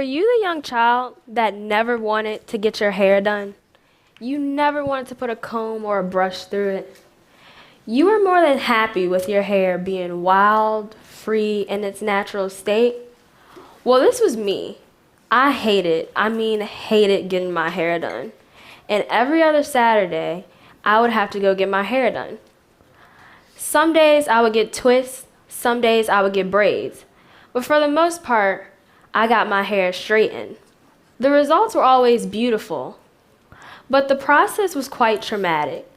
Were you the young child that never wanted to get your hair done? You never wanted to put a comb or a brush through it. You were more than happy with your hair being wild, free, in its natural state. Well, this was me. I hated getting my hair done. And every other Saturday, I would have to go get my hair done. Some days I would get twists, some days I would get braids. But for the most part, I got my hair straightened. The results were always beautiful, but the process was quite traumatic.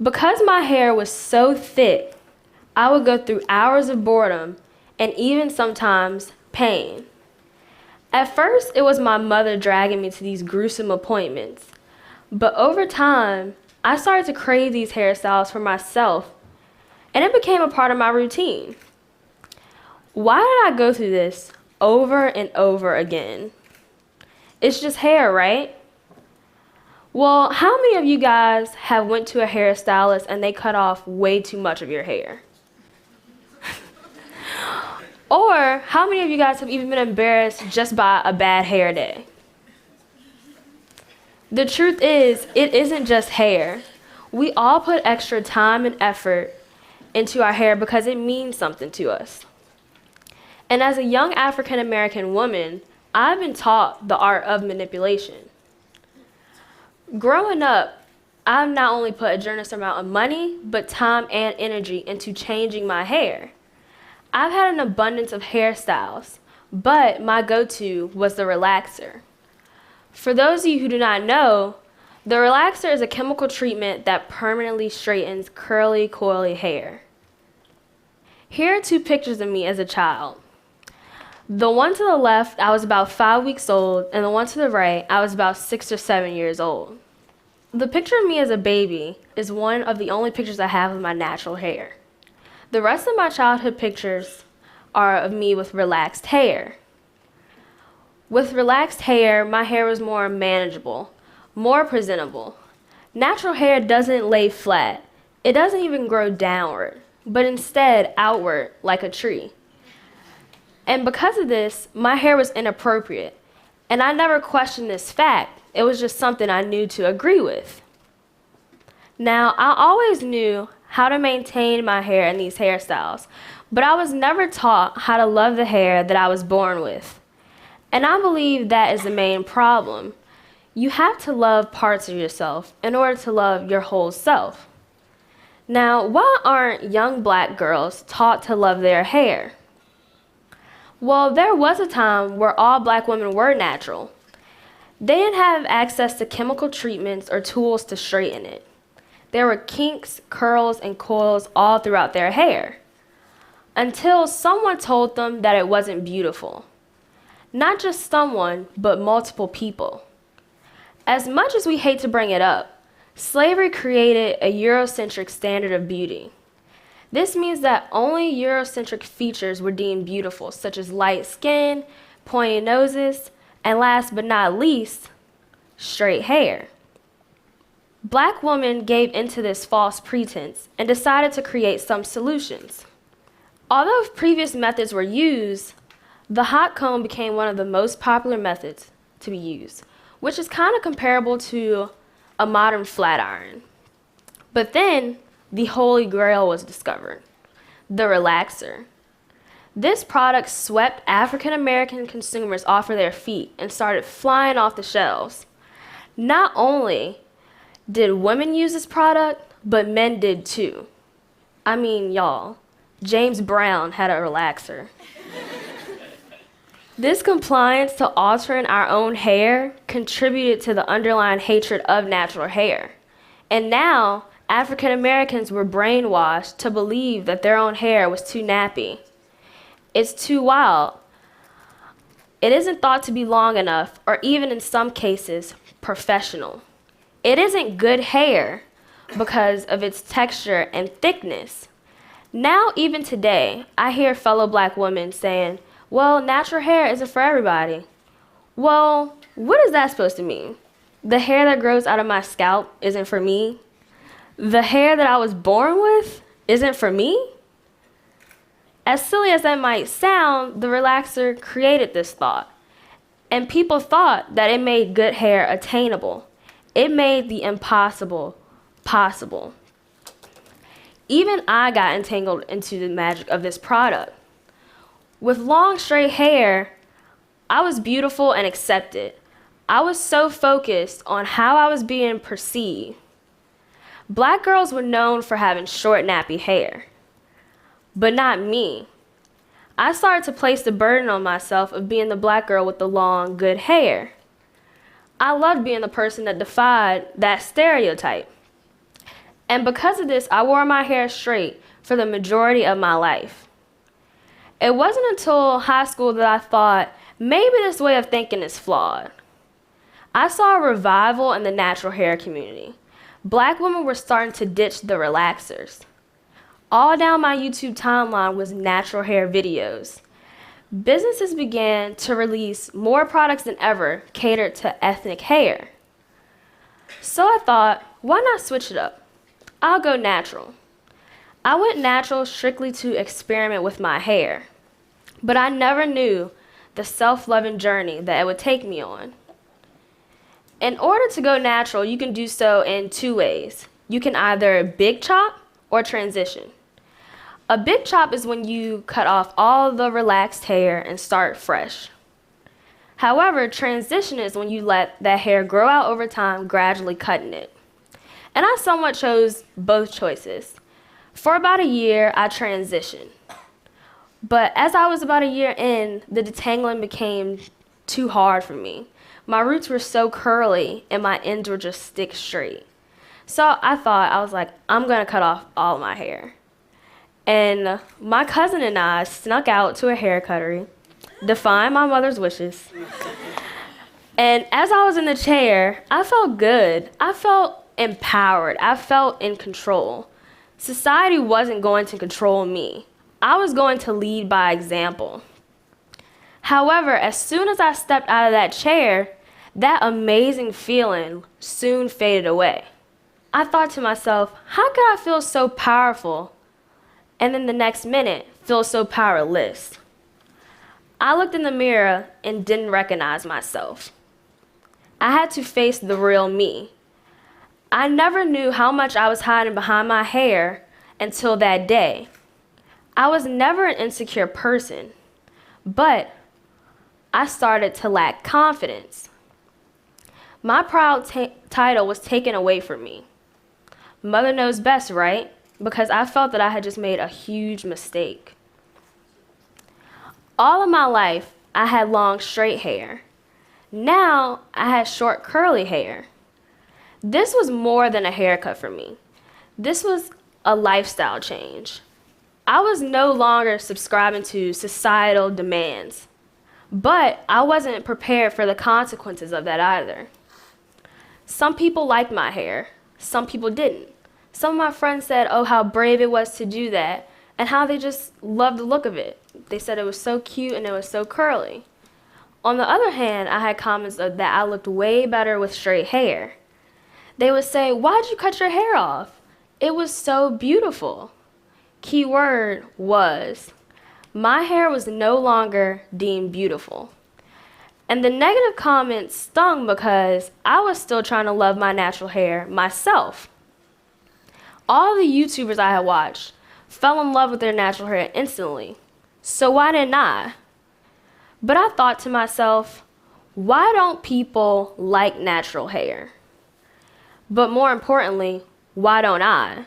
Because my hair was so thick, I would go through hours of boredom and even sometimes pain. At first, it was my mother dragging me to these gruesome appointments, but over time, I started to crave these hairstyles for myself, and it became a part of my routine. Why did I go through this over and over again? It's just hair, right? Well, how many of you guys have went to a hairstylist and they cut off way too much of your hair? Or how many of you guys have even been embarrassed just by a bad hair day? The truth is, it isn't just hair. We all put extra time and effort into our hair because it means something to us. And as a young African American woman, I've been taught the art of manipulation. Growing up, I've not only put a generous amount of money, but time and energy into changing my hair. I've had an abundance of hairstyles, but my go-to was the relaxer. For those of you who do not know, the relaxer is a chemical treatment that permanently straightens curly, coily hair. Here are two pictures of me as a child. The one to the left, I was about 5 weeks old, and the one to the right, I was about 6 or 7 years old. The picture of me as a baby is one of the only pictures I have of my natural hair. The rest of my childhood pictures are of me with relaxed hair. With relaxed hair, my hair was more manageable, more presentable. Natural hair doesn't lay flat. It doesn't even grow downward, but instead outward like a tree. And because of this, my hair was inappropriate. And I never questioned this fact. It was just something I knew to agree with. Now, I always knew how to maintain my hair in these hairstyles, but I was never taught how to love the hair that I was born with. And I believe that is the main problem. You have to love parts of yourself in order to love your whole self. Now, why aren't young black girls taught to love their hair? Well, there was a time where all black women were natural. They didn't have access to chemical treatments or tools to straighten it. There were kinks, curls, and coils all throughout their hair, until someone told them that it wasn't beautiful. Not just someone, but multiple people. As much as we hate to bring it up, slavery created a Eurocentric standard of beauty. This means that only Eurocentric features were deemed beautiful, such as light skin, pointy noses, and last but not least, straight hair. Black women gave into this false pretense and decided to create some solutions. Although previous methods were used, the hot comb became one of the most popular methods to be used, which is kind of comparable to a modern flat iron. But then, the Holy Grail was discovered, the relaxer. This product swept African American consumers off of their feet and started flying off the shelves. Not only did women use this product, but men did too. I mean, y'all, James Brown had a relaxer. This compliance to altering our own hair contributed to the underlying hatred of natural hair. And now, African Americans were brainwashed to believe that their own hair was too nappy. It's too wild. It isn't thought to be long enough, or even in some cases, professional. It isn't good hair because of its texture and thickness. Now, even today, I hear fellow black women saying, well, natural hair isn't for everybody. Well, what is that supposed to mean? The hair that grows out of my scalp isn't for me? The hair that I was born with isn't for me? As silly as that might sound, the relaxer created this thought. And people thought that it made good hair attainable. It made the impossible possible. Even I got entangled into the magic of this product. With long, straight hair, I was beautiful and accepted. I was so focused on how I was being perceived. Black girls were known for having short, nappy hair, but not me. I started to place the burden on myself of being the black girl with the long, good hair. I loved being the person that defied that stereotype. And because of this, I wore my hair straight for the majority of my life. It wasn't until high school that I thought, maybe this way of thinking is flawed. I saw a revival in the natural hair community. Black women were starting to ditch the relaxers. All down my YouTube timeline was natural hair videos. Businesses began to release more products than ever catered to ethnic hair. So I thought, why not switch it up? I'll go natural. I went natural strictly to experiment with my hair, but I never knew the self-loving journey that it would take me on. In order to go natural, you can do so in two ways. You can either big chop or transition. A big chop is when you cut off all the relaxed hair and start fresh. However, transition is when you let that hair grow out over time, gradually cutting it. And I somewhat chose both choices. For about a year, I transitioned. But as I was about a year in, the detangling became too hard for me. My roots were so curly and my ends were just stick straight. So I was like, I'm gonna cut off all my hair. And my cousin and I snuck out to a hair cuttery, defying my mother's wishes. And as I was in the chair, I felt good. I felt empowered. I felt in control. Society wasn't going to control me. I was going to lead by example. However, as soon as I stepped out of that chair, that amazing feeling soon faded away. I thought to myself, how could I feel so powerful and then the next minute feel so powerless? I looked in the mirror and didn't recognize myself. I had to face the real me. I never knew how much I was hiding behind my hair until that day. I was never an insecure person, but I started to lack confidence. My proud title was taken away from me. Mother knows best, right? Because I felt that I had just made a huge mistake. All of my life, I had long, straight hair. Now, I had short, curly hair. This was more than a haircut for me. This was a lifestyle change. I was no longer subscribing to societal demands, but I wasn't prepared for the consequences of that either. Some people liked my hair, some people didn't. Some of my friends said, oh, how brave it was to do that, and how they just loved the look of it. They said it was so cute and it was so curly. On the other hand, I had comments that I looked way better with straight hair. They would say, why'd you cut your hair off? It was so beautiful. Key word was, my hair was no longer deemed beautiful. And the negative comments stung because I was still trying to love my natural hair myself. All the YouTubers I had watched fell in love with their natural hair instantly. So why didn't I? But I thought to myself, why don't people like natural hair? But more importantly, why don't I?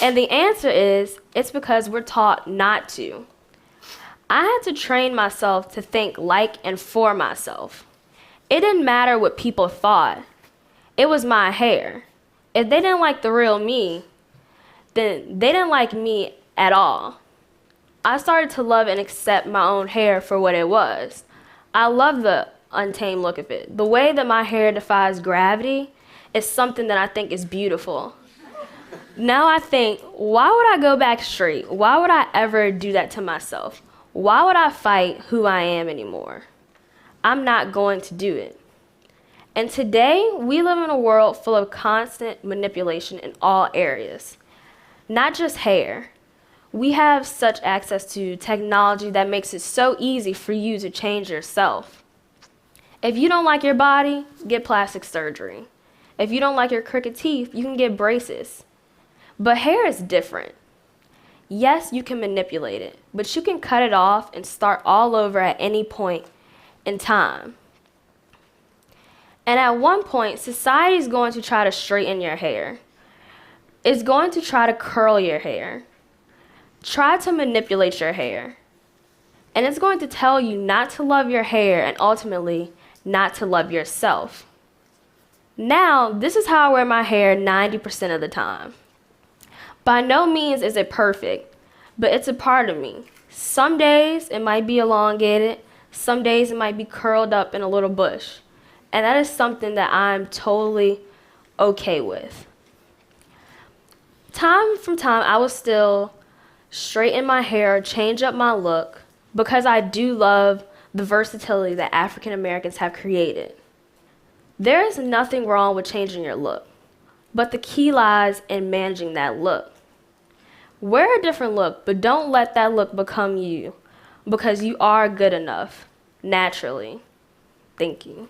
And the answer is, it's because we're taught not to. I had to train myself to think like and for myself. It didn't matter what people thought. It was my hair. If they didn't like the real me, then they didn't like me at all. I started to love and accept my own hair for what it was. I love the untamed look of it. The way that my hair defies gravity is something that I think is beautiful. Now I think, why would I go back straight? Why would I ever do that to myself? Why would I fight who I am anymore? I'm not going to do it. And today, we live in a world full of constant manipulation in all areas, not just hair. We have such access to technology that makes it so easy for you to change yourself. If you don't like your body, get plastic surgery. If you don't like your crooked teeth, you can get braces. But hair is different. Yes, you can manipulate it, but you can cut it off and start all over at any point in time. And at one point, society is going to try to straighten your hair. It's going to try to curl your hair. Try to manipulate your hair. And it's going to tell you not to love your hair and ultimately not to love yourself. Now, this is how I wear my hair 90% of the time. By no means is it perfect, but it's a part of me. Some days it might be elongated, some days it might be curled up in a little bush. And that is something that I'm totally okay with. Time from time, I will still straighten my hair, change up my look, because I do love the versatility that African Americans have created. There is nothing wrong with changing your look, but the key lies in managing that look. Wear a different look, but don't let that look become you, because you are good enough, naturally. Thank you.